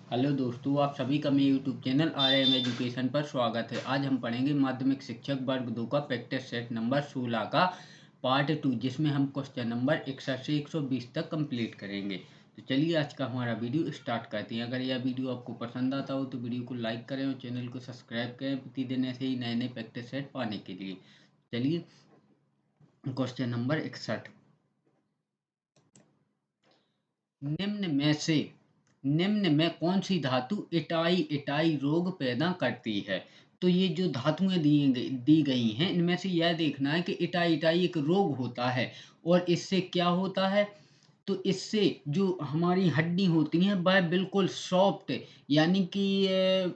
Hello दोस्तों, आप सभी का मेरे यूट्यूब चैनल RM एजुकेशन पर स्वागत है। आज हम पढ़ेंगे माध्यमिक शिक्षक वर्ग 2 का प्रैक्टिस सेट नंबर 16 का पार्ट 2, जिसमें हम क्वेश्चन नंबर 61 से 120 तक कंप्लीट करेंगे। तो चलिए आज का हमारा वीडियो स्टार्ट करते हैं। अगर यह वीडियो आपको पसंद आता हो तो वीडियो को लाइक करें और चैनल को सब्सक्राइब करें प्रतिदिन ऐसे ही नए नए प्रैक्टिस सेट पाने के लिए। चलिए क्वेश्चन नंबर 61। निम्न में कौन सी धातु इटाई इटाई रोग पैदा करती है? तो ये जो धातुएं दी गई हैं, इनमें से यह देखना है कि इटाई इटाई एक रोग होता है और इससे क्या होता है। तो इससे जो हमारी हड्डी होती हैं वह बिल्कुल सॉफ्ट, यानी कि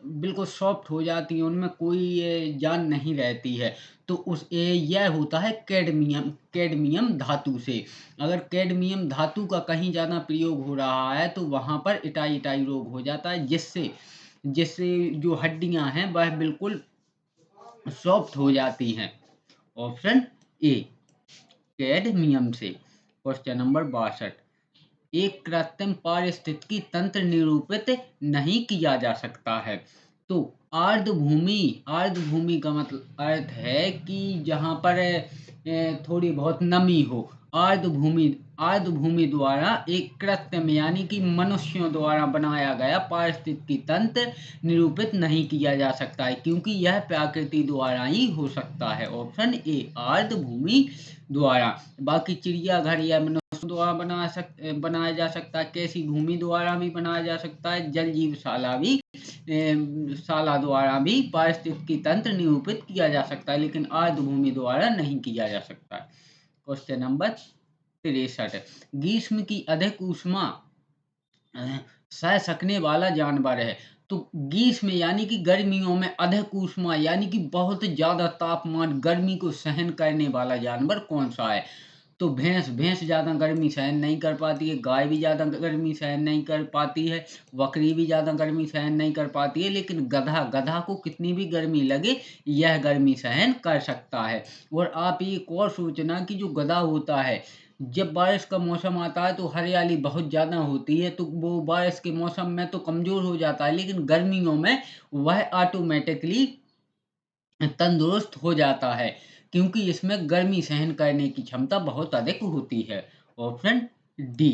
बिल्कुल सॉफ्ट हो जाती हैं, उनमें कोई जान नहीं रहती है। तो यह होता है कैडमियम कैडमियम धातु से। अगर कैडमियम धातु का कहीं ज़्यादा प्रयोग हो रहा है तो वहाँ पर इटाई इटाई रोग हो जाता है, जिससे जिससे जो हड्डियाँ हैं वह बिल्कुल सॉफ्ट हो जाती हैं। ऑप्शन ए, कैडमियम से। Question number 62। एक कृत्रिम पारिस्थितिकी तंत्र निरूपित नहीं किया जा सकता है। तो आर्द्र भूमि का मतलब अर्थ है कि जहाँ पर थोड़ी बहुत नमी हो। आर्द्र भूमि द्वारा एक कृत्रिम यानी कि मनुष्यों द्वारा बनाया गया पारिस्थितिकी तंत्र निरूपित नहीं किया जा सकता है, क्योंकि यह प्रकृति द्वारा ही हो सकता है। ऑप्शन ए, आर्द्र भूमि द्वारा। बाकी चिड़ियाघर या द्वारा बनाया जा सकता है, कृषि भूमि द्वारा भी बनाया जा सकता है, जल जीवशाला भी शाला द्वारा भी पारिस्थितिकी तंत्र निरूपित किया जा सकता है, लेकिन आर्द्र भूमि द्वारा नहीं किया जा सकता है। Question number 63। ग्रीष्म की अधिक ऊष्मा सह सकने वाला जानवर है। तो ग्रीष्म यानी कि गर्मियों में अधिक ऊष्मा यानी कि बहुत ज्यादा तापमान गर्मी को सहन करने वाला जानवर कौन सा है? तो भैंस भैंस ज़्यादा गर्मी सहन नहीं कर पाती है, गाय भी ज़्यादा गर्मी सहन नहीं कर पाती है, बकरी भी ज़्यादा गर्मी सहन नहीं कर पाती है, लेकिन गधा गधा को कितनी भी गर्मी लगे यह गर्मी सहन कर सकता है। और आप एक और सोचना कि जो गधा होता है, जब बारिश का मौसम आता है तो हरियाली बहुत ज़्यादा होती है, तो वो बारिश के मौसम में तो कमज़ोर हो जाता है, लेकिन गर्मियों में वह ऑटोमेटिकली तंदुरुस्त हो जाता है, क्योंकि इसमें गर्मी सहन करने की क्षमता बहुत अधिक होती है। Option D.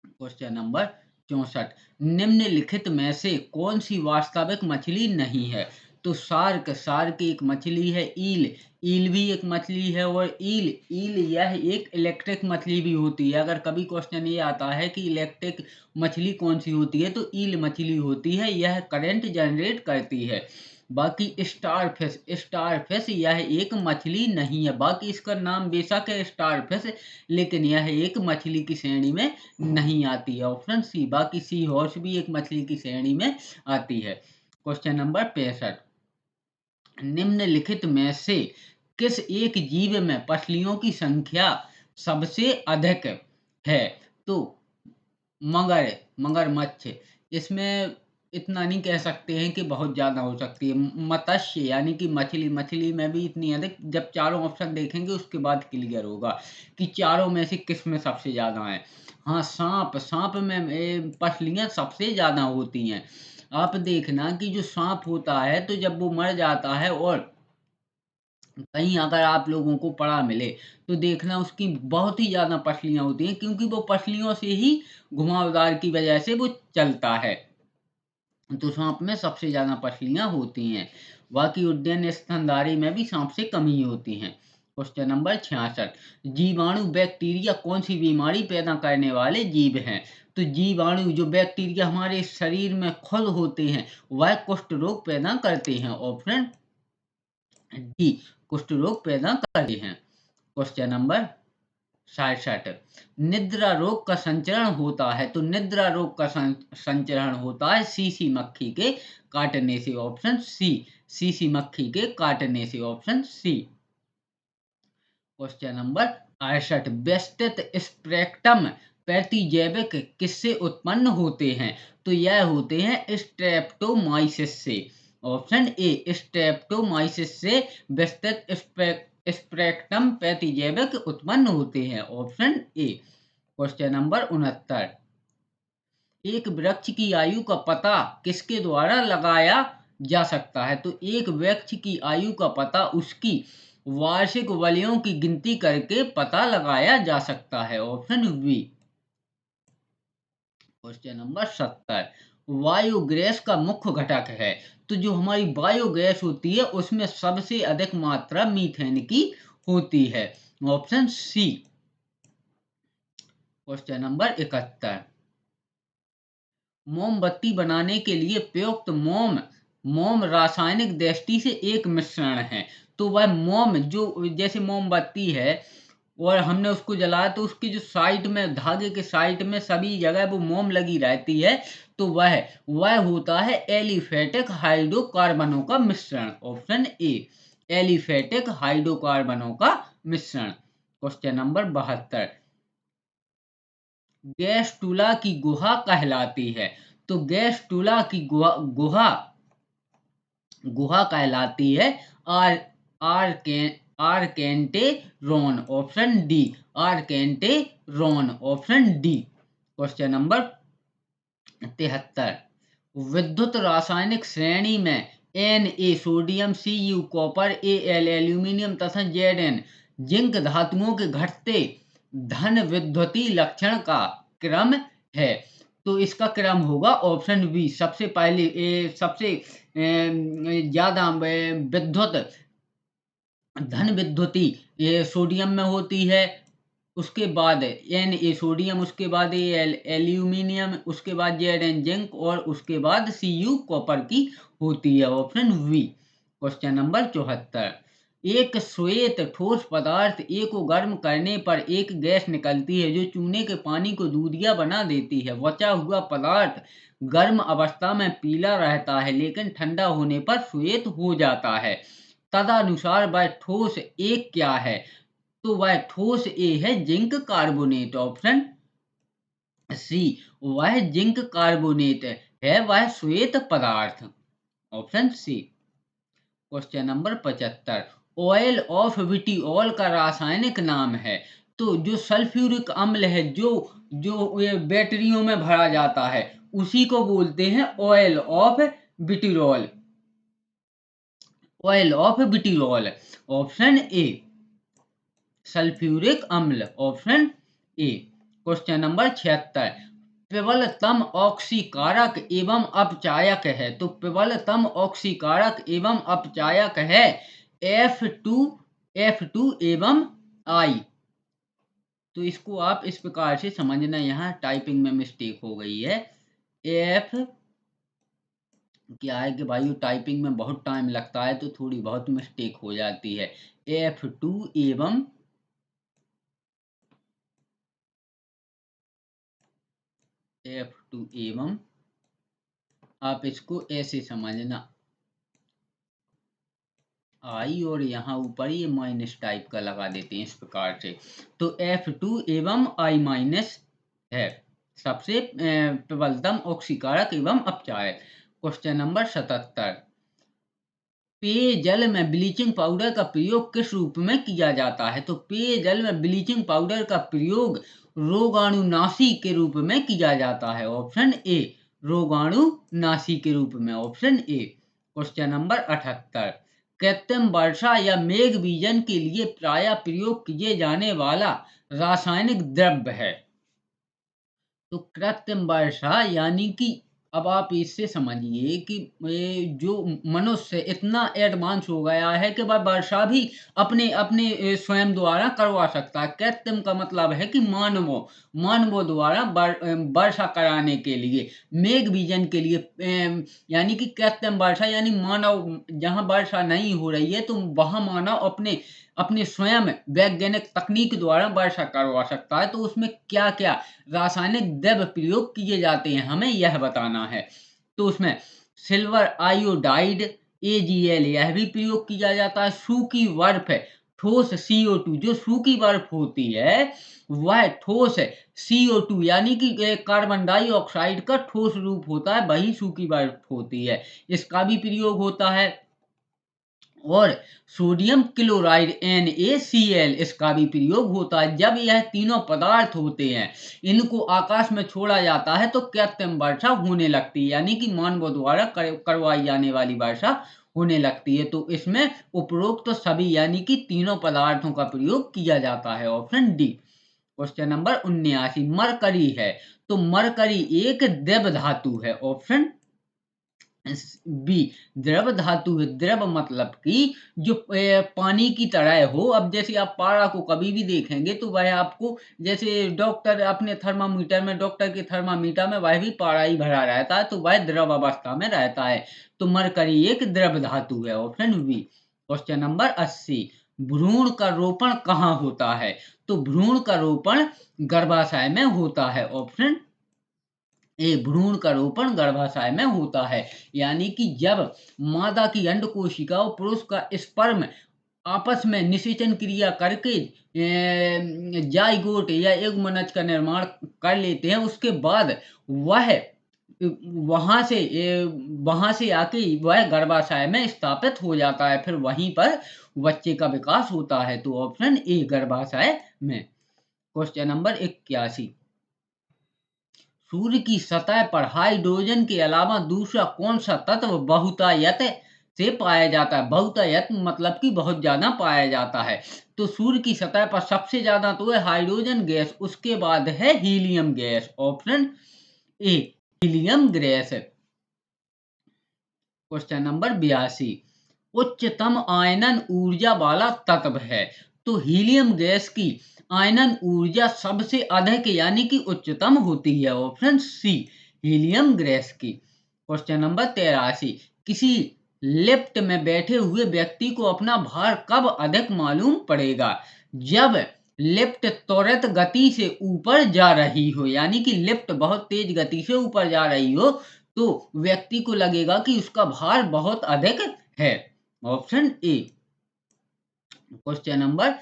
Question number 64। निम्नलिखित में से कौन सी वास्तविक मछली नहीं है? तो शार्क एक मछली है। ईल भी एक मछली है। और ईल ईल यह एक इलेक्ट्रिक मछली भी होती है। अगर कभी क्वेश्चन ये आता है कि इलेक्ट्रिक मछली कौन सी होती है, तो ईल मछली होती है, यह करंट जनरेट करती है। बाकी स्टार फिश यह एक मछली नहीं है। बाकी इसका नाम बेशक है स्टार फिश, लेकिन यह एक मछली की श्रेणी में नहीं आती है। Option C. बाकी सी हॉर्स भी एक मछली की श्रेणी में आती है। Question number 65। निम्नलिखित में से किस एक जीव में पसलियों की संख्या सबसे अधिक है? तो मगरमच्छ। इसमें इतना नहीं कह सकते हैं कि बहुत ज़्यादा हो सकती है। मत्स्य यानी कि मछली में भी इतनी अधिक, जब चारों ऑप्शन देखेंगे उसके बाद क्लियर होगा कि चारों में से किस में सबसे ज़्यादा है। हाँ, सांप में पसलियाँ सबसे ज़्यादा होती हैं। आप देखना कि जो सांप होता है, तो जब वो मर जाता है और कहीं अगर आप लोगों को पड़ा मिले, तो देखना उसकी बहुत ही ज़्यादा पसलियाँ होती हैं, क्योंकि वो पसलियों से ही घुमावदार की वजह से वो चलता है। तो सांप में सबसे ज़्यादा पसलियाँ होती हैं। बाकी उड्डयन स्तनधारी में भी सांप से कम ही होती हैं। Question number 66। जीवाणु बैक्टीरिया कौन सी बीमारी पैदा करने वाले जीव हैं? तो जीवाणु जो बैक्टीरिया हमारे शरीर में खुद होते हैं, वह कुष्ठ रोग पैदा करते हैं। ऑप्शन डी, कुष्ठ रोग पैदा करते हैं। Question number 67। निद्रा रोग का संचरण होता है। तो निद्रा रोग का संचरण होता है सीसी मक्खी के काटने से। ऑप्शन सी, सीसी मक्खी के काटने से। Option C. Question number 68। व्यवस्थित स्प्रेक्टम प्रतिजैविक किससे उत्पन्न होते हैं? तो यह होते हैं स्ट्रेप्टोमाइसिस से। ऑप्शन ए, स्ट्रेप्टोमाइसिस से व्यवस्थित स्प्रेक्टम प्रतिजैविक उत्पन्न होते हैं। Option A. Question number 69। एक वृक्ष की आयु का पता किसके द्वारा लगाया जा सकता है? तो एक वृक्ष की आयु का पता उसकी वार्षिक वलयों की गिनती करके पता लगाया जा सकता है। Option B. Question number 70। Biogas का मुख्य घटक है। तो जो हमारी बायोगैस होती है उसमें सबसे अधिक मात्रा मीथेन की होती है। Option C. Question number 71। मोमबत्ती बनाने के लिए प्रयुक्त मोम मोम रासायनिक दृष्टि से एक मिश्रण है। तो वह मोम जो जैसे मोमबत्ती है और हमने उसको जलाया तो उसकी जो साइड में धागे के साइड में सभी जगह वो मोम लगी रहती है। तो वह होता है एलिफेटिक हाइड्रोकार्बनों का मिश्रण। Option A. एलिफेटिक हाइड्रोकार्बनों का मिश्रण। Question number 72। गैस की गुहा कहलाती है। तो गैस की गुहा गुहा कहलाती है आर archenteron. Option D. Archenteron. Option D. Question number 73। विद्युत रासायनिक श्रेणी में Na sodium, Cu copper, Al aluminium तथा Zn जिंक धातुओं के घटते धन विद्युतीय लक्षण का क्रम है। तो इसका क्रम होगा ऑप्शन बी। सबसे पहले सबसे ज्यादा विद्युत धन विद्युती ये सोडियम में होती है, उसके बाद Na सोडियम, उसके बाद Al एल्यूमिनियम, उसके बाद Zn जिंक और उसके बाद Cu कॉपर की होती है। Option B. Question number 74। एक श्वेत ठोस पदार्थ ए को गर्म करने पर एक गैस निकलती है जो चूने के पानी को दूधिया बना देती है। बचा हुआ पदार्थ गर्म अवस्था में पीला रहता है लेकिन ठंडा होने पर श्वेत हो जाता है। तदनुसार वह ठोस एक क्या है? तो वह ठोस ए है जिंक कार्बोनेट। Option C. वह जिंक कार्बोनेट है, वह श्वेत पदार्थ। Option C. Question number 75। Oil of vitriol का रासायनिक नाम है। तो जो सल्फ्यूरिक अम्ल है जो जो ये बैटरियों में भरा जाता है उसी को बोलते हैं oil of vitriol. Oil of vitriol. Option A sulphuric अम्ल। Option A. Question number 76। प्रबलतम ऑक्सीकारक एवं अपचायक है। तो प्रबलतम ऑक्सीकारक एवं अपचायक है F2 एवं I। तो इसको आप इस प्रकार से समझना, यहाँ टाइपिंग में मिस्टेक हो गई है। F क्या है कि भाई टाइपिंग में बहुत टाइम लगता है तो थोड़ी बहुत मिस्टेक हो जाती है। F2 एवं F2 एवं, आप इसको ऐसे समझना आई और यहाँ ऊपर ये माइनस टाइप का लगा देते हैं इस प्रकार से। तो F2 एवं I माइनस है सबसे प्रबलतम ऑक्सीकारक एवं अपचायक। Question number 77। पेयजल में ब्लीचिंग पाउडर का प्रयोग किस रूप में किया जाता है? तो पेयजल में ब्लीचिंग पाउडर का प्रयोग रोगाणुनाशी के रूप में किया जाता है। Option A. रोगाणुनाशी के रूप में। Option A. Question number 78। कृत्रिम वर्षा या मेघ बीजन के लिए प्रायः प्रयोग किए जाने वाला रासायनिक द्रव्य है। तो कृत्रिम वर्षा यानी कि अब आप इससे समझिए कि जो मनुष्य इतना एडवांस हो गया है कि वह वर्षा भी अपने अपने स्वयं द्वारा करवा सकता है। कृत्रिम का मतलब है कि मानवों द्वारा वर्षा कराने के लिए, मेघ बीजन के लिए यानी कि कृत्रिम वर्षा यानी मानव जहाँ वर्षा नहीं हो रही है तो वहाँ मानव अपने अपने स्वयं वैज्ञानिक तकनीक द्वारा वर्षा करवा सकता है। तो उसमें क्या क्या रासायनिक द्रव्य प्रयोग किए जाते हैं हमें यह बताना है। तो उसमें सिल्वर आयोडाइड AgL यह भी प्रयोग किया जाता है। सूखी बर्फ है, ठोस CO2 जो सूखी बर्फ होती है वह ठोस CO2 यानी कि कार्बन डाइऑक्साइड का ठोस रूप होता है, वही सूखी बर्फ होती है, इसका भी प्रयोग होता है। और सोडियम क्लोराइड NaCl इसका भी प्रयोग होता है। जब यह तीनों पदार्थ होते हैं, इनको आकाश में छोड़ा जाता है तो कृत्रिम वर्षा होने लगती है, यानी कि मानव द्वारा करवाई जाने वाली वर्षा होने लगती है। तो इसमें उपरोक्त तो सभी यानी कि तीनों पदार्थों का प्रयोग किया जाता है। Option D. Question number 79 mercury है, तो मरकरी एक द्रव धातु है। Option B. द्रव धातु है, द्रव मतलब कि जो पानी की तरह हो। अब जैसे आप पारा को कभी भी देखेंगे तो वह आपको, जैसे डॉक्टर अपने थर्मामीटर में, डॉक्टर के थर्मामीटर में वह भी पारा ही भरा रहता है, तो वह द्रव अवस्था में रहता है। तो मरकरी एक द्रव धातु है। Option B. क्वेश्चन नंबर 80 भ्रूण का रोपण कहाँ होता है? तो भ्रूण का रोपण गर्भाशय में होता है। Option A. भ्रूण का रोपण गर्भाशय में होता है, यानी कि जब मादा की अंड कोशिका और पुरुष का स्पर्म आपस में निषेचन क्रिया करके जाइगोट या एगमनज का निर्माण कर लेते हैं, उसके बाद वह वहां से वहां से आके वह गर्भाशय में स्थापित हो जाता है, फिर वहीं पर बच्चे का विकास होता है। तो ऑप्शन ए गर्भाशय में। क्वेश्चन नंबर 81 सूर्य की सतह पर हाइड्रोजन के अलावा दूसरा कौन सा तत्व बहुतायत से पाया जाता है? बहुतायत मतलब कि बहुत ज्यादा पाया जाता है। तो सूर्य की सतह पर सबसे ज्यादा तो है हाइड्रोजन गैस, उसके बाद है helium gas. Option A helium gas. Question number 82 उच्चतम आयनन ऊर्जा वाला तत्व है, तो हीलियम गैस की आयनन ऊर्जा सबसे अधिक यानी कि उच्चतम होती है। ऑप्शन सी हीलियम गैस की। क्वेश्चन नंबर 83 किसी लिफ्ट में बैठे हुए व्यक्ति को अपना भार कब अधिक मालूम पड़ेगा? जब लिफ्ट त्वरित गति से ऊपर जा रही हो, यानी कि लिफ्ट बहुत तेज गति से ऊपर जा रही हो, तो व्यक्ति को लगेगा कि उसका भार बहुत अधिक है। Option A. क्वेश्चन नंबर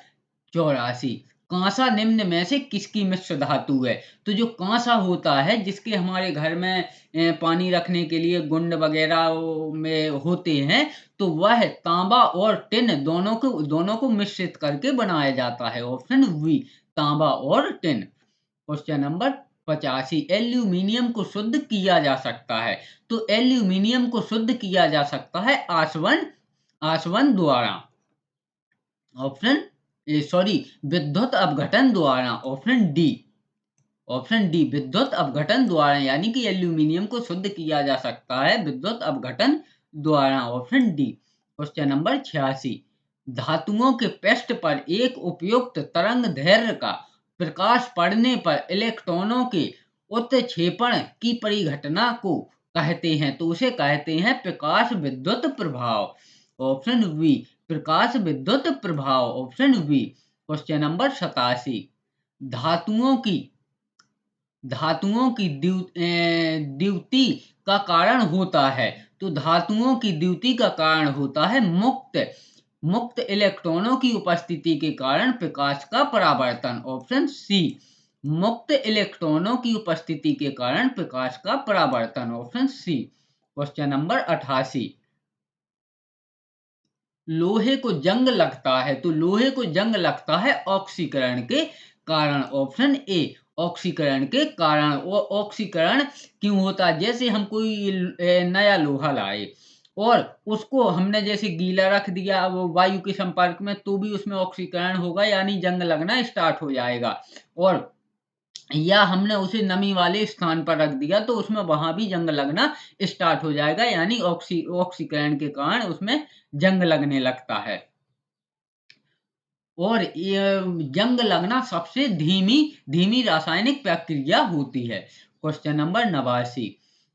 84 कांसा निम्न में से किसकी मिश्र धातु है? तो जो कांसा होता है, जिसके हमारे घर में पानी रखने के लिए गुंड वगैरह में होते हैं, तो वह तांबा और टिन दोनों को मिश्रित करके बनाया जाता है। ऑप्शन बी तांबा और टिन। क्वेश्चन नंबर 85 एल्यूमिनियम को शुद्ध किया जा सकता है, तो एल्यूमिनियम को शुद्ध किया जा सकता है आसवन द्वारा। ऑप्शन सॉरी विद्युत अपघटन द्वारा। Option D. ऑप्शन डी विद्युत अपघटन द्वारा, यानी कि एल्यूमिनियम को शुद्ध किया जा सकता है विद्युत अपघटन द्वारा। Option D. क्वेश्चन नंबर 86 धातुओं के पृष्ठ पर एक उपयुक्त तरंग दैर्ध्य का प्रकाश पड़ने पर इलेक्ट्रॉनों के उत्क्षेपण की परिघटना को कहते हैं, तो उसे कहते हैं प्रकाश विद्युत प्रभाव। ऑप्शन बी प्रकाश विद्युत प्रभाव। Option B. क्वेश्चन नंबर 87 धातुओं की द्युति का कारण होता है, तो धातुओं की द्युति का कारण होता है मुक्त इलेक्ट्रॉनों की उपस्थिति के कारण प्रकाश का परावर्तन। ऑप्शन सी मुक्त इलेक्ट्रॉनों की उपस्थिति के कारण प्रकाश का परावर्तन। Option C. क्वेश्चन नंबर 88 लोहे को जंग लगता है, तो लोहे को जंग लगता है ऑक्सीकरण के कारण। ऑप्शन ए ऑक्सीकरण के कारण। वो ऑक्सीकरण क्यों होता है? जैसे हम कोई नया लोहा लाए और उसको हमने जैसे गीला रख दिया वो वायु के संपर्क में, तो भी उसमें ऑक्सीकरण होगा, यानी जंग लगना स्टार्ट हो जाएगा। और या हमने उसे नमी वाले स्थान पर रख दिया तो उसमें वहां भी जंग लगना स्टार्ट हो जाएगा, यानी ऑक्सीकरण के कारण उसमें जंग लगने लगता है। और ये जंग लगना सबसे धीमी धीमी रासायनिक प्रक्रिया होती है। क्वेश्चन नंबर 89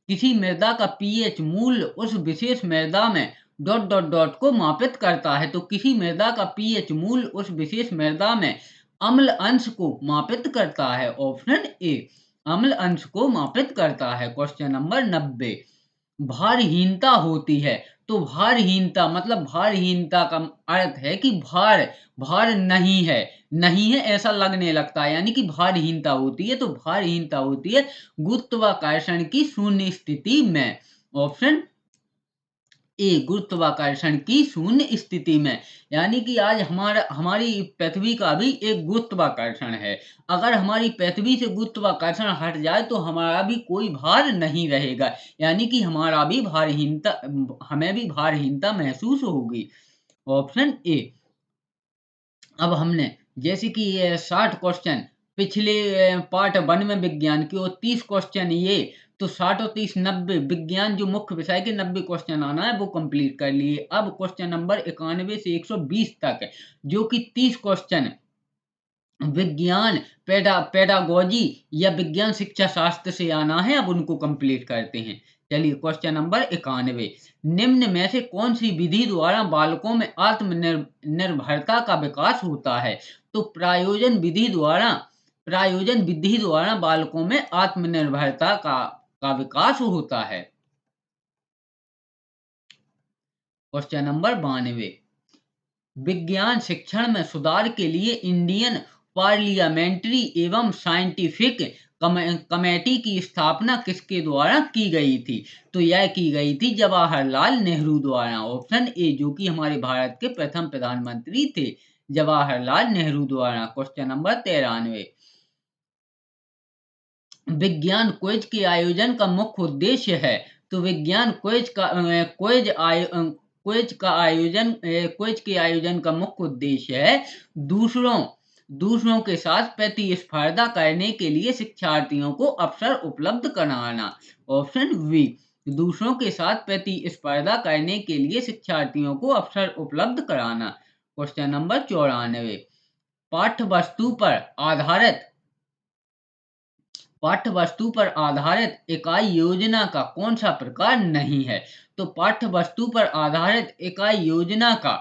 किसी मृदा का पीएच मूल्य उस विशेष मृदा में डॉट डॉट डॉट को मापित करता है, तो किसी मृदा का पीएच मूल्य उस विशेष मृदा में अम्ल अंश को मापित करता है। ऑप्शन ए अम्ल अंश को मापित करता है। क्वेश्चन नंबर 90 भारहीनता होती है, तो भारहीनता मतलब भारहीनता का अर्थ है कि भार भार नहीं है ऐसा लगने लगता है, यानी कि भारहीनता होती है। तो भारहीनता होती है गुरुत्वाकर्षण की शून्य स्थिति में। ऑप्शन ए गुरुत्वाकर्षण की शून्य स्थिति में, यानी कि आज हमारी पृथ्वी का भी एक गुरुत्वाकर्षण है। अगर हमारी पृथ्वी से गुरुत्वाकर्षण हट जाए तो हमारा भी कोई भार नहीं रहेगा, यानी कि हमें भी भारहीनता महसूस होगी। Option A. अब हमने जैसे कि 60 क्वेश्चन पिछले पार्ट 1 में विज्ञान के और 30 क्वेश्चन ये, तो 60 और 30 90 विज्ञान जो मुख्य विषय के 90 क्वेश्चन आना है वो कंप्लीट कर लिए। अब क्वेश्चन नंबर 91 से 120 तक जो कि 30 क्वेश्चन विज्ञान पेडागोजी या विज्ञान शिक्षा शास्त्र से आना है, अब उनको कंप्लीट करते हैं। चलिए क्वेश्चन नंबर 91, निम्न में से कौन सी विधि द्वारा बालकों में आत्मनिर्भरता का विकास होता है? तो प्रायोजन विधि द्वारा बालकों में आत्मनिर्भरता का विकास होता है। क्वेश्चन नंबर 92, विज्ञान शिक्षण में सुधार के लिए इंडियन पार्लियामेंट्री एवं साइंटिफिक कमेटी की स्थापना किसके द्वारा की गई थी? तो यह की गई थी जवाहरलाल नेहरू द्वारा। ऑप्शन ए, जो कि हमारे भारत के प्रथम प्रधानमंत्री थे, जवाहरलाल नेहरू द्वारा। क्वेश्चन नंबर 93, विज्ञान क्विज के आयोजन का मुख्य उद्देश्य है? तो विज्ञान क्विज के आयोजन का मुख्य उद्देश्य है दूसरों के साथ प्रतिस्पर्धा करने के लिए शिक्षार्थियों को अवसर उपलब्ध कराना। ऑप्शन बी, दूसरों के साथ प्रतिस्पर्धा करने के लिए शिक्षार्थियों को अवसर उपलब्ध कराना। क्वेश्चन नंबर 94, पाठ्य वस्तु पर आधारित इकाई योजना का कौन सा प्रकार नहीं है? तो पाठ्य वस्तु पर आधारित इकाई योजना का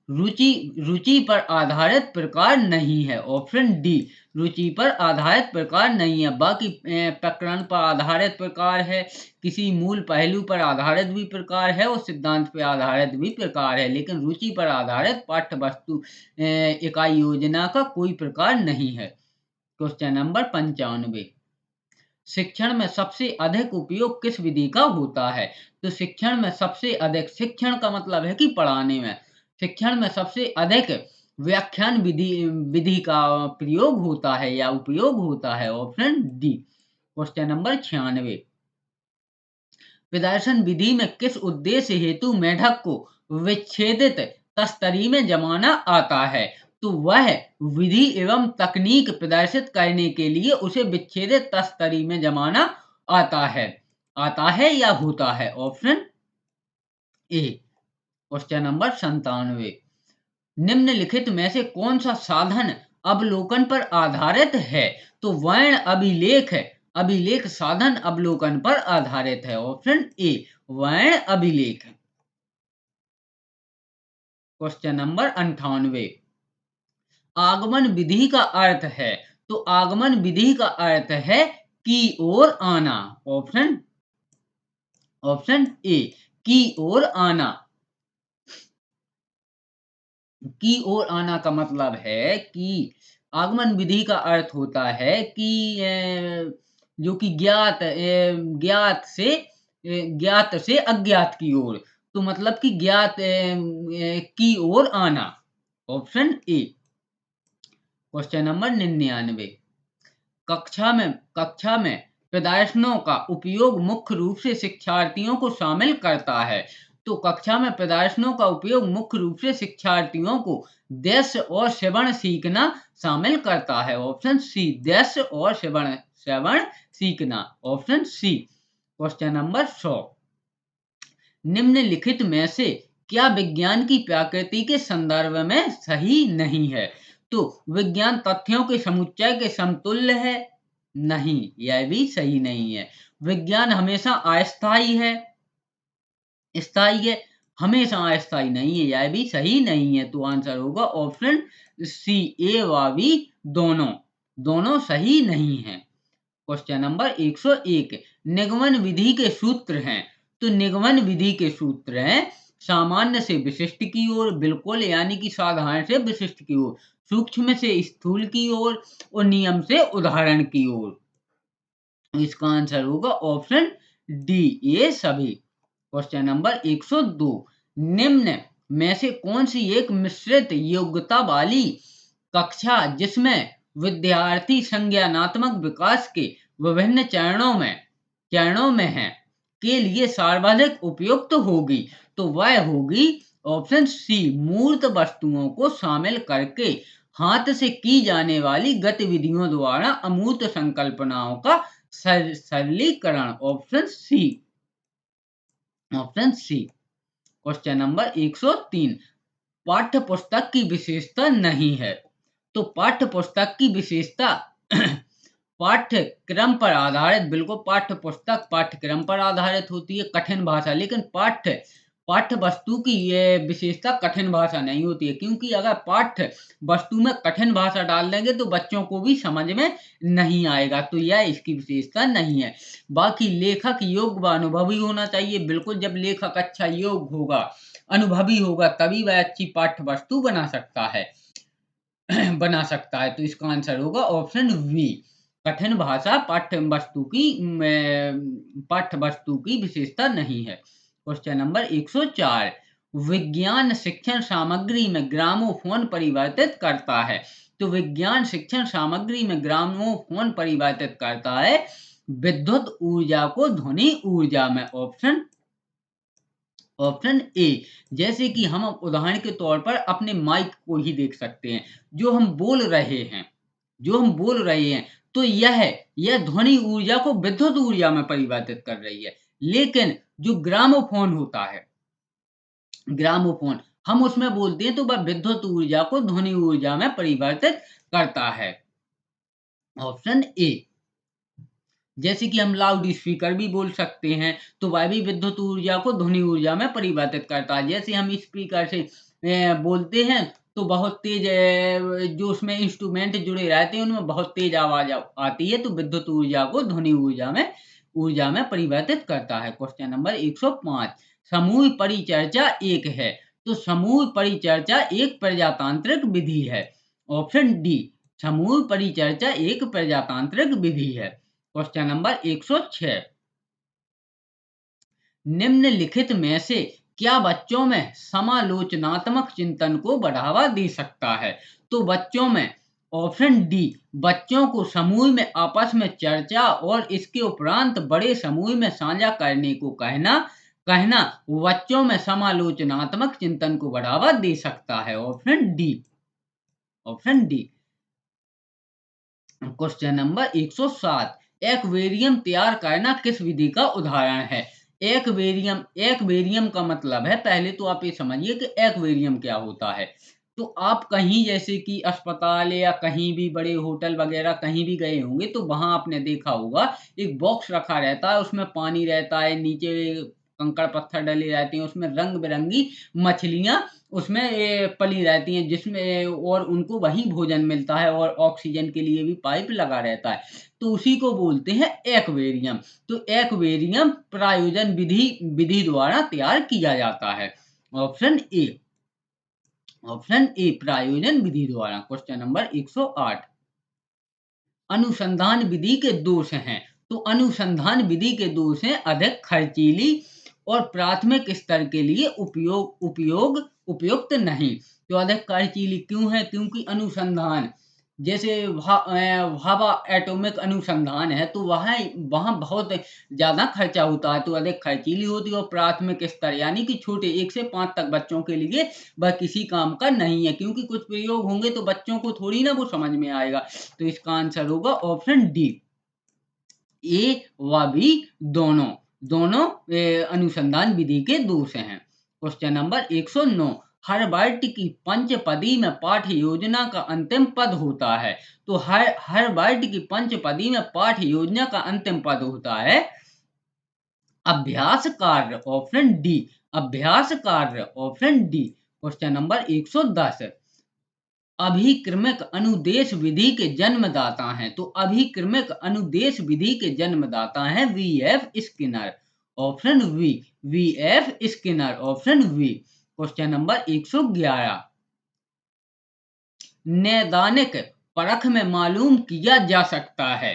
रुचि पर आधारित प्रकार नहीं है। ऑप्शन डी, रुचि पर आधारित प्रकार नहीं है। बाकी प्रकरण पर आधारित प्रकार है, किसी मूल पहलू पर आधारित भी प्रकार है और सिद्धांत पर आधारित भी प्रकार है, लेकिन रुचि पर आधारित पाठ्य वस्तु इकाई योजना का कोई प्रकार नहीं है। क्वेश्चन नंबर 95, शिक्षण में सबसे अधिक उपयोग किस विधि का होता है? तो शिक्षण में सबसे अधिक, शिक्षण का मतलब है कि पढ़ाने में, शिक्षण में सबसे अधिक व्याख्यान विधि का प्रयोग होता है या उपयोग होता है। Option D. क्वेश्चन नंबर 96, प्रदर्शन विधि में किस उद्देश्य हेतु मेढक को विच्छेदित तस्तरी में जमाना आता है? तो वह विधि एवं तकनीक प्रदर्शित करने के लिए उसे विच्छेदित तस्तरी में जमाना आता है या होता है। Option A. क्वेश्चन नंबर 97, निम्नलिखित में से कौन सा साधन अवलोकन पर आधारित है? तो वर्ण अभिलेख साधन अवलोकन पर आधारित है। ऑप्शन ए, वर्ण अभिलेख। क्वेश्चन नंबर 98, आगमन विधि का अर्थ है? तो आगमन विधि का अर्थ है की ओर आना। ऑप्शन ए, की ओर आना। की ओर आना का मतलब है कि आगमन विधि का अर्थ होता है कि जो कि ज्ञात से अज्ञात की ओर, तो मतलब कि ज्ञात की ओर आना। Option A. क्वेश्चन नंबर 99, कक्षा में प्रदर्शनों का उपयोग मुख्य रूप से शिक्षार्थियों को शामिल करता है? तो कक्षा में प्रदर्शनों का उपयोग मुख्य रूप से शिक्षार्थियों को दृश्य और श्रवण सीखना शामिल करता है। ऑप्शन सी, दृश्य और श्रवण सीखना। Option C. क्वेश्चन नंबर 100, निम्नलिखित में से क्या विज्ञान की प्रकृति के संदर्भ में सही नहीं है? तो विज्ञान तथ्यों के समुच्चय के समतुल्य है? नहीं, यह भी सही नहीं है। विज्ञान हमेशा अस्थायी है? हमेशा अस्थायी नहीं है, यह भी सही नहीं है। तो आंसर होगा ऑप्शन सी, ए व बी दोनों सही नहीं है। क्वेश्चन नंबर 101, निगमन विधि के सूत्र हैं? तो निगमन विधि के सूत्र हैं सामान्य से विशिष्ट की ओर, बिल्कुल यानी कि साधारण से विशिष्ट की ओर, सूक्ष्म से स्थूल की ओर और नियम से उदाहरण की ओर। इसका आंसर होगा ऑप्शन डी, ये सभी। क्वेश्चन नंबर 102, निम्न में से कौन सी एक मिश्रित योग्यता वाली कक्षा जिसमें विद्यार्थी संज्ञानात्मक विकास के विभिन्न चरणों में है के लिए सर्वाधिक उपयुक्त होगी? तो वह होगी ऑप्शन सी, मूर्त वस्तुओं को शामिल करके हाथ से की जाने वाली गतिविधियों द्वारा अमूर्त संकल्पनाओं का सरलीकरण। Option C. Option C. Question number 103, पाठ्य पुस्तक की विशेषता नहीं है। तो पाठ्य पुस्तक की विशेषता पाठ्यक्रम पर आधारित, बिल्कुल पाठ्य पुस्तक पाठ्यक्रम पर आधारित होती है, कठिन भाषा, लेकिन पाठ्य वस्तु की ये विशेषता कठिन भाषा नहीं होती है, क्योंकि अगर पाठ्य वस्तु में कठिन भाषा डाल देंगे तो बच्चों को भी समझ में नहीं आएगा, तो यह इसकी विशेषता नहीं है। बाकी लेखक योग्य व अनुभवी होना चाहिए, बिल्कुल जब लेखक अच्छा योग्य होगा, अनुभवी होगा, तभी वह अच्छी पाठ्य वस्तु बना सकता है तो इसका आंसर होगा ऑप्शन वी, कठिन भाषा पाठ्य वस्तु की विशेषता नहीं है। क्वेश्चन नंबर 104, विज्ञान शिक्षण सामग्री में ग्रामोफोन परिवर्तित करता है। तो विज्ञान शिक्षण सामग्री में ग्रामोफोन परिवर्तित करता है विद्युत ऊर्जा को ध्वनि ऊर्जा में। Option A. जैसे कि हम उदाहरण के तौर पर अपने माइक को ही देख सकते हैं, जो हम बोल रहे हैं तो यह ध्वनि ऊर्जा को विद्युत ऊर्जा में परिवर्तित कर रही है। लेकिन जो ग्रामोफोन होता है, ग्रामोफोन हम उसमें बोलते हैं तो वह विद्युत ऊर्जा को ध्वनि ऊर्जा में परिवर्तित करता है। Option A. जैसे कि हम लाउड स्पीकर भी बोल सकते हैं, तो वह भी विद्युत ऊर्जा को ध्वनि ऊर्जा में परिवर्तित करता है। जैसे हम स्पीकर से बोलते हैं तो बहुत तेज जो उसमें इंस्ट्रूमेंट जुड़े रहते हैं उनमें बहुत तेज आवाज आती है, तो विद्युत ऊर्जा को ध्वनि ऊर्जा में परिवर्तित करता है। क्वेश्चन नंबर 105, समूह परिचर्चा एक है। तो समूह परिचर्चा एक प्रजातांत्रिक विधि है। ऑप्शन डी, समूह परिचर्चा एक प्रजातांत्रिक विधि है। क्वेश्चन नंबर 106, निम्नलिखित में से क्या बच्चों में समालोचनात्मक चिंतन को बढ़ावा दे सकता है? तो बच्चों में, ऑप्शन डी, बच्चों को समूह में आपस में चर्चा और इसके उपरांत बड़े समूह में साझा करने को कहना बच्चों में समालोचनात्मक चिंतन को बढ़ावा दे सकता है। Option D. Option D. Question number 107, aquarium तैयार करना किस विधि का उदाहरण है? एक्वेरियम का मतलब है, पहले तो आप ये समझिए कि एक्वेरियम क्या होता है। तो आप कहीं जैसे कि अस्पताल या कहीं भी बड़े होटल वगैरह कहीं भी गए होंगे तो वहां आपने देखा होगा एक बॉक्स रखा रहता है, उसमें पानी रहता है, नीचे कंकड़ पत्थर डले रहते हैं, उसमें रंग बिरंगी मछलियां उसमें पली रहती हैं, जिसमें और उनको वही भोजन मिलता है और ऑक्सीजन के लिए भी पाइप लगा रहता है, तो उसी को बोलते हैं एक्वेरियम। तो एक्वेरियम प्रायोजन विधि द्वारा तैयार किया जाता है। Option A. ऑप्शन ए, प्रायोजन विधि द्वारा। क्वेश्चन नंबर 108, अनुसंधान विधि के दोष हैं। तो अनुसंधान विधि के दोष हैं अधिक खर्चीली और प्राथमिक स्तर के लिए उपयुक्त नहीं। तो अधिक खर्चीली क्यों है? क्योंकि अनुसंधान जैसे भाभा एटॉमिक अनुसंधान है तो वहाँ बहुत ज्यादा खर्चा होता है, तो अधिक खर्चीली होती है। और प्राथमिक स्तर यानी कि छोटे 1 से 5 तक बच्चों के लिए वह किसी काम का नहीं है, क्योंकि कुछ प्रयोग होंगे तो बच्चों को थोड़ी ना वो समझ में आएगा। तो इसका आंसर होगा ऑप्शन डी, ए व बी दोनों अनुसंधान विधि के दोष हैं। क्वेश्चन नंबर 109, हार्वर्ड की पंचपदी में पाठ्य योजना का अंतिम पद होता है। तो हार्वर्ड की पंचपदी में पाठ्य योजना का अंतिम पद होता है अभ्यास कार्य। ऑप्शन डी, अभ्यास कार्य। Option D. क्वेश्चन नंबर 110, अभिक्रमिक अनुदेश विधि के जन्मदाता हैं। तो अभिक्रमिक अनुदेश विधि के जन्मदाता हैं B F. Skinner. Option B F. Skinner. Option B. Question number 111, नैदानिक परख में मालूम किया जा सकता है।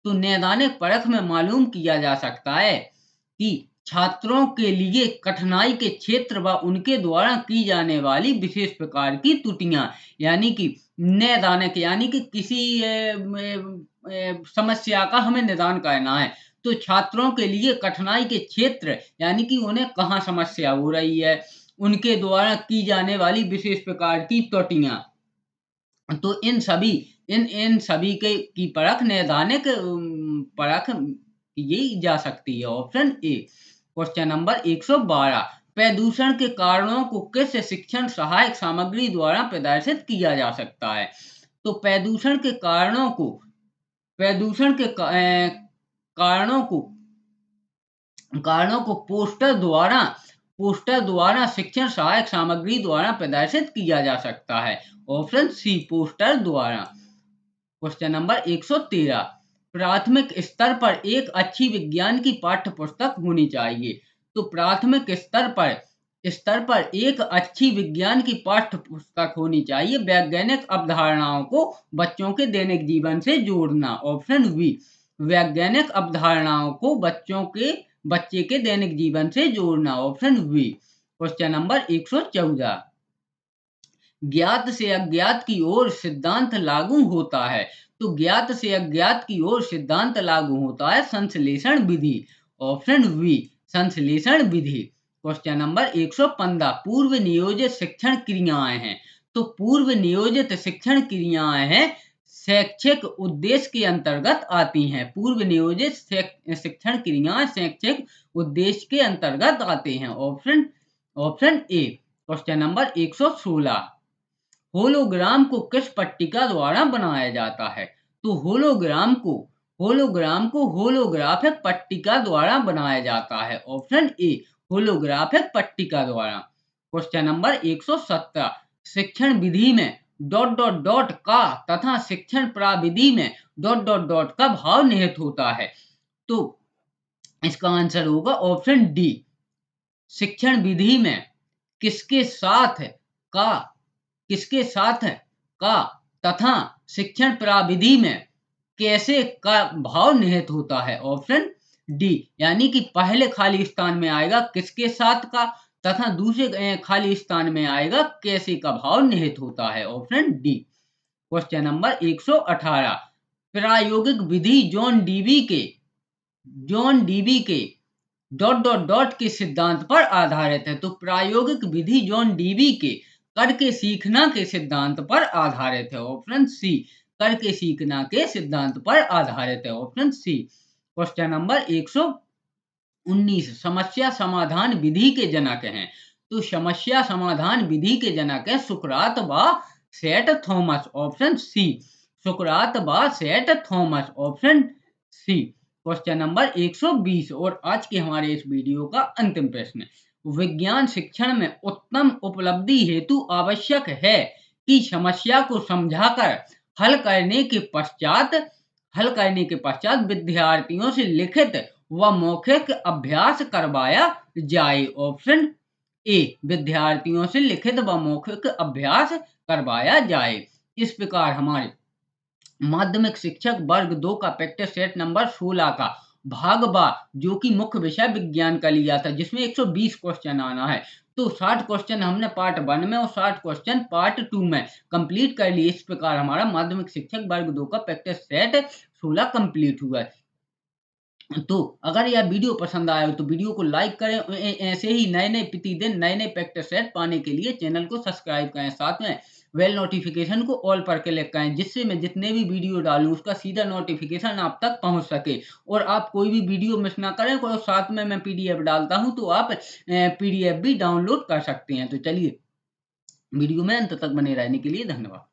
तो नैदानिक परख में मालूम किया जा सकता है कि छात्रों के लिए कठिनाई के क्षेत्र व उनके द्वारा की जाने वाली विशेष प्रकार की त्रुटियां, यानी कि नैदानिक, यानी कि किसी समस्या का हमें निदान करना है तो छात्रों के लिए कठिनाई के क्षेत्र यानी कि उन्हें कहाँ समस्या हो रही है, उनके द्वारा की जाने वाली विशेष प्रकार की त्रुटियां, तो इन सभी के की परख नैदानिक परख की जा सकती है। Option A. क्वेश्चन नंबर 112, प्रदूषण के कारणों को किस शिक्षण सहायक सामग्री द्वारा प्रदर्शित किया जा सकता है? तो प्रदूषण के कारणों को पोस्टर द्वारा शिक्षण सहायक सामग्री द्वारा प्रदर्शित किया जा सकता है। ऑप्शन सी, पोस्टर द्वारा। क्वेश्चन नंबर 113, प्राथमिक स्तर पर एक अच्छी विज्ञान की पाठ्य पुस्तक होनी चाहिए। तो प्राथमिक स्तर पर एक अच्छी विज्ञान की पाठ्य पुस्तक होनी चाहिए वैज्ञानिक अवधारणाओं को बच्चों के दैनिक जीवन से जोड़ना। ऑप्शन बी, वैज्ञानिक अवधारणाओं को बच्चे के दैनिक जीवन से जोड़ना। Option B. क्वेश्चन नंबर 114, ज्ञात से अज्ञात की ओर सिद्धांत लागू होता है। तो ज्ञात से अज्ञात की ओर सिद्धांत लागू होता है संश्लेषण विधि। ऑप्शन बी, संश्लेषण विधि। क्वेश्चन नंबर 115, पूर्व नियोजित शिक्षण क्रियाएं हैं। तो पूर्व नियोजित शिक्षण क्रियाएं हैं शैक्षिक उद्देश्य के अंतर्गत आती हैं। पूर्व नियोजित शिक्षण क्रियाएं शैक्षिक उद्देश्य के अंतर्गत आते हैं। Option A. Question number 116, hologram को किस पट्टिका द्वारा बनाया जाता है? तो होलोग्राम को होलोग्राफिक पट्टिका द्वारा बनाया जाता है। ऑप्शन ए, होलोग्राफिक पट्टिका द्वारा। क्वेश्चन नंबर 117, शिक्षण विधि में ... का तथा शिक्षण प्राविधि में ... का भाव निहित होता है। तो इसका आंसर होगा ऑप्शन डी, शिक्षण विधि में किसके साथ का तथा शिक्षण प्राविधि में कैसे का भाव निहित होता है। ऑप्शन डी, यानी कि पहले खाली स्थान में आएगा किसके साथ का तथा दूसरे खाली स्थान में आएगा कैसे का भाव निहित होता है। Option D. क्वेश्चन नंबर 118, प्रायोगिक विधि जॉन डीवी के ... के सिद्धांत पर आधारित है। तो प्रायोगिक विधि जॉन डीवी के करके सीखना के सिद्धांत पर आधारित है। ऑप्शन सी, करके सीखना के सिद्धांत पर आधारित है। Option C. क्वेश्चन नंबर 119, समस्या समाधान विधि के जनक हैं। तो समस्या समाधान विधि के जनक है सुकरात व सेठ थॉमस। ऑप्शन सी, सुकरात व Seth Thomas. Option C. Question number 120 और आज के हमारे इस वीडियो का अंतिम प्रश्न, विज्ञान शिक्षण में उत्तम उपलब्धि हेतु आवश्यक है कि समस्या को समझाकर हल करने के पश्चात विद्यार्थियों से लिखित व मौखिक अभ्यास करवाया जाए। ऑप्शन ए, विद्यार्थियों से लिखित व मौखिक अभ्यास करवाया जाए। इस प्रकार हमारे माध्यमिक शिक्षक वर्ग 2 का प्रैक्टिस सेट नंबर 16 का भाग बा, जो कि मुख्य विषय विज्ञान का लिया था, जिसमें 120 क्वेश्चन आना है। तो 60 क्वेश्चन हमने पार्ट 1 में और 60 क्वेश्चन पार्ट 2 में कंप्लीट कर लिए। इस प्रकार हमारा माध्यमिक शिक्षक वर्ग 2 का प्रैक्टिस सेट 16 कंप्लीट हुआ है। तो अगर यह वीडियो पसंद आया हो तो वीडियो को लाइक करें। ऐसे ही नए प्रतिदिन नए प्रैक्टिस सेट पाने के लिए चैनल को सब्सक्राइब करें, साथ में बेल नोटिफिकेशन को ऑल पर क्लिक करें, जिससे मैं जितने भी वीडियो डालूं उसका सीधा नोटिफिकेशन आप तक पहुंच सके और आप कोई भी वीडियो मिस ना करें। और साथ में मैं PDF डालता हूं तो आप PDF भी डाउनलोड कर सकते हैं। तो चलिए, वीडियो में अंत तक बने रहने के लिए धन्यवाद।